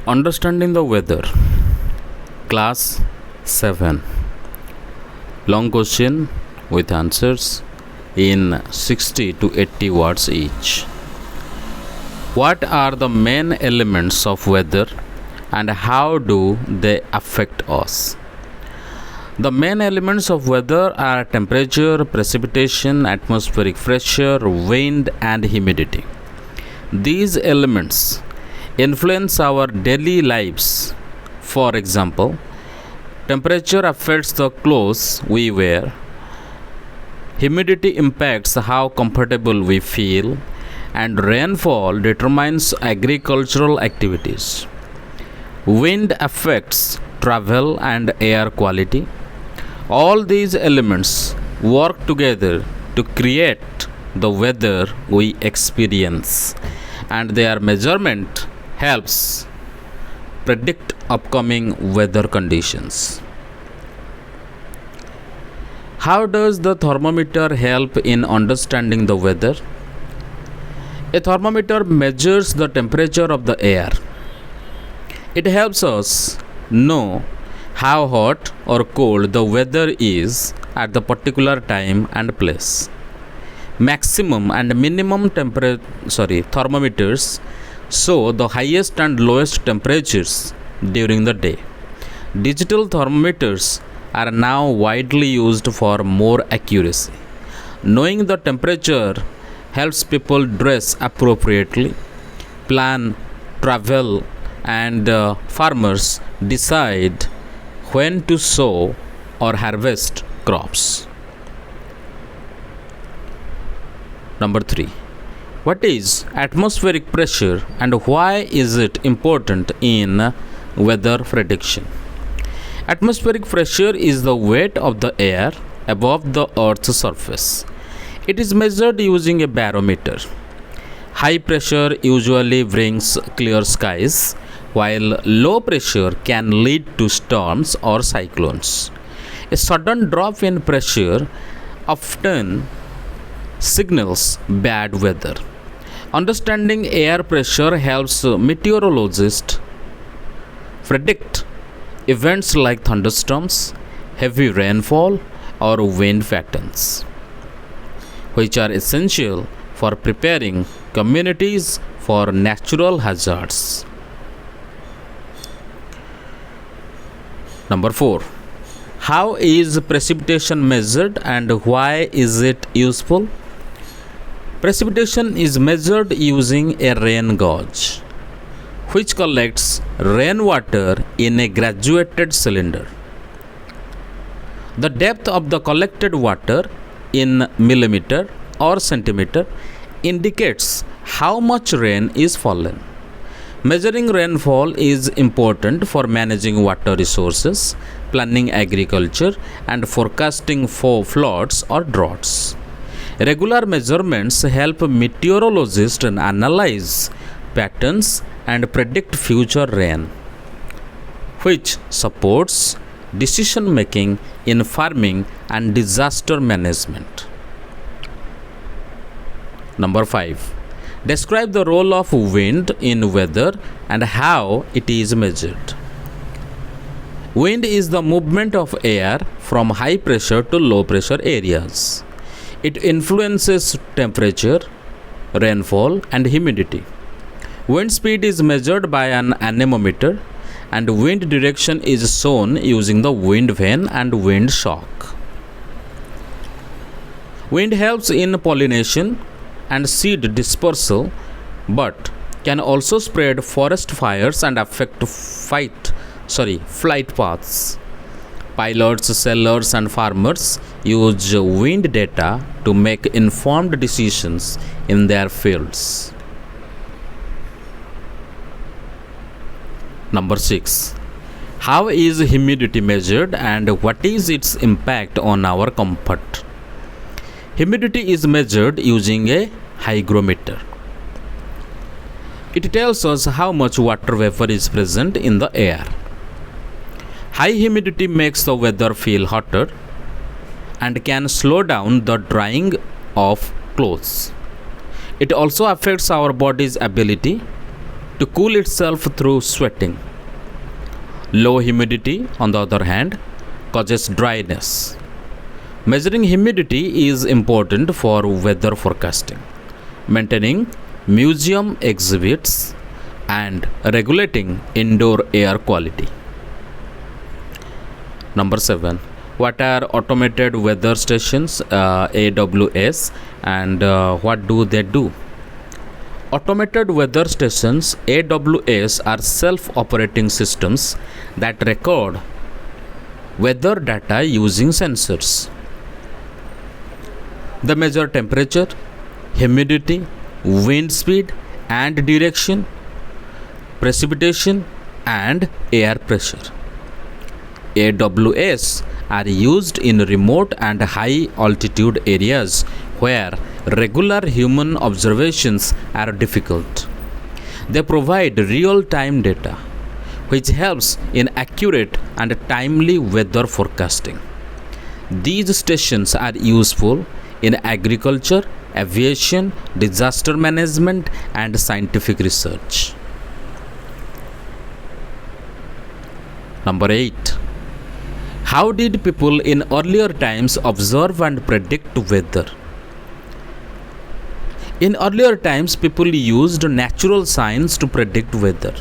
Understanding the weather. Class 7. Long question with answers in 60 to 80 words each. What are the main elements of weather and how do they affect us? The main elements of weather are temperature, precipitation, atmospheric pressure, wind, and humidity. These elements influence our daily lives. For example, temperature affects the clothes we wear. Humidity impacts how comfortable we feel, and rainfall determines agricultural activities. Wind affects travel and air quality. All these elements work together to create the weather we experience, and their measurement helps predict upcoming weather conditions. How does the thermometer help in understanding the weather? A thermometer measures the temperature of the air. It helps us know how hot or cold the weather is at the particular time and place. Maximum and minimum thermometers show the highest and lowest temperatures during the day. Digital thermometers are now widely used for more accuracy. Knowing the temperature helps people dress appropriately, plan travel, and farmers decide when to sow or harvest crops. Number 3. What is atmospheric pressure and why is it important in weather prediction? Atmospheric pressure is the weight of the air above the Earth's surface. It is measured using a barometer. High pressure usually brings clear skies, while low pressure can lead to storms or cyclones. A sudden drop in pressure often signals bad weather. Understanding air pressure helps meteorologists predict events like thunderstorms, heavy rainfall, or wind patterns, which are essential for preparing communities for natural hazards. Number 4. How is precipitation measured and why is it useful? Precipitation is measured using a rain gauge, which collects rainwater in a graduated cylinder. The depth of the collected water in millimeter or centimeter indicates how much rain is fallen. Measuring rainfall is important for managing water resources, planning agriculture, and forecasting for floods or droughts. Regular measurements help meteorologists analyze patterns and predict future rain, which supports decision making in farming and disaster management. Number 5. Describe the role of wind in weather and how it is measured. Wind is the movement of air from high pressure to low pressure areas. It influences temperature, rainfall, and humidity. Wind speed is measured by an anemometer, and wind direction is shown using the wind vane and wind shock. Wind helps in pollination and seed dispersal, but can also spread forest fires and affect flight paths. Pilots, sailors, and farmers use wind data to make informed decisions in their fields. Number 6. How is humidity measured and what is its impact on our comfort? Humidity is measured using a hygrometer. It tells us how much water vapor is present in the air. High humidity makes the weather feel hotter and can slow down the drying of clothes. It also affects our body's ability to cool itself through sweating. Low humidity, on the other hand, causes dryness. Measuring humidity is important for weather forecasting, maintaining museum exhibits, and regulating indoor air quality. Number 7. What are automated weather stations, AWS, and what do they do? Automated weather stations, AWS, are self-operating systems that record weather data using sensors. They measure temperature, humidity, wind speed and direction, precipitation, and air pressure. AWS are used in remote and high altitude areas where regular human observations are difficult. They provide real time data, which helps in accurate and timely weather forecasting. These stations are useful in agriculture, aviation, disaster management, and scientific research. Number 8. How did people in earlier times observe and predict weather? In earlier times, people used natural signs to predict weather.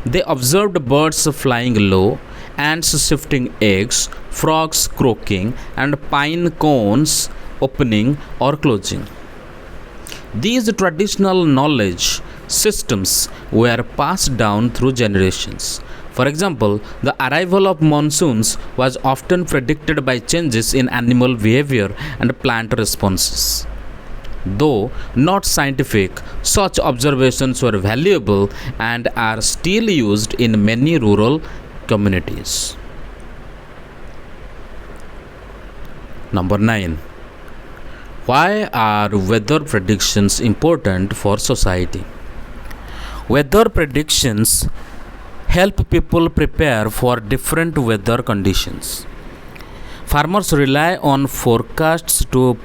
They observed birds flying low, ants shifting eggs, frogs croaking, and pine cones opening or closing. These traditional knowledge systems were passed down through generations. For example, the arrival of monsoons was often predicted by changes in animal behavior and plant responses. Though not scientific, such observations were valuable and are still used in many rural communities. Number 9. Why are weather predictions important for society? Weather predictions help people prepare for different weather conditions. Farmers rely on forecasts to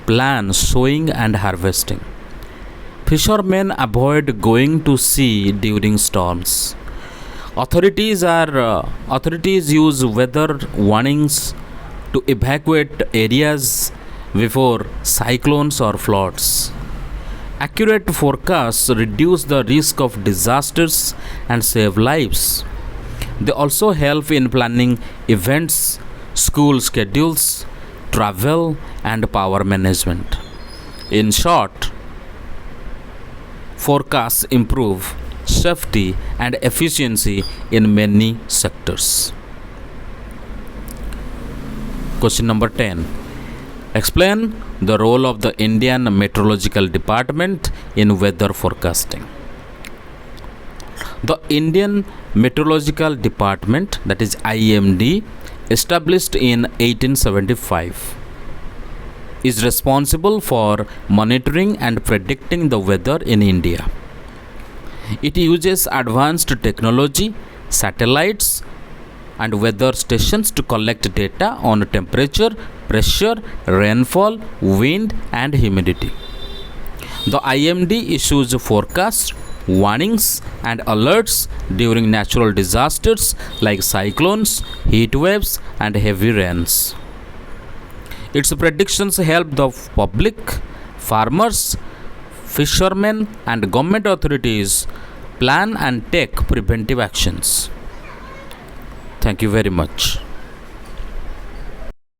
plan sowing and harvesting. Fishermen avoid going to sea during storms. Authorities use weather warnings to evacuate areas before cyclones or floods. Accurate forecasts reduce the risk of disasters and save lives. They also help in planning events, school schedules, travel, and power management. In short, forecasts improve safety and efficiency in many sectors. Question number 10. Explain the role of the Indian Meteorological Department in weather forecasting. The Indian Meteorological Department, that is IMD, established in 1875, is responsible for monitoring and predicting the weather in India. It uses advanced technology, satellites, and weather stations to collect data on temperature, pressure, rainfall, wind, and humidity. The IMD issues forecasts, warnings, and alerts during natural disasters like cyclones, heat waves, and heavy rains. Its predictions help the public, farmers, fishermen, and government authorities plan and take preventive actions. Thank you very much.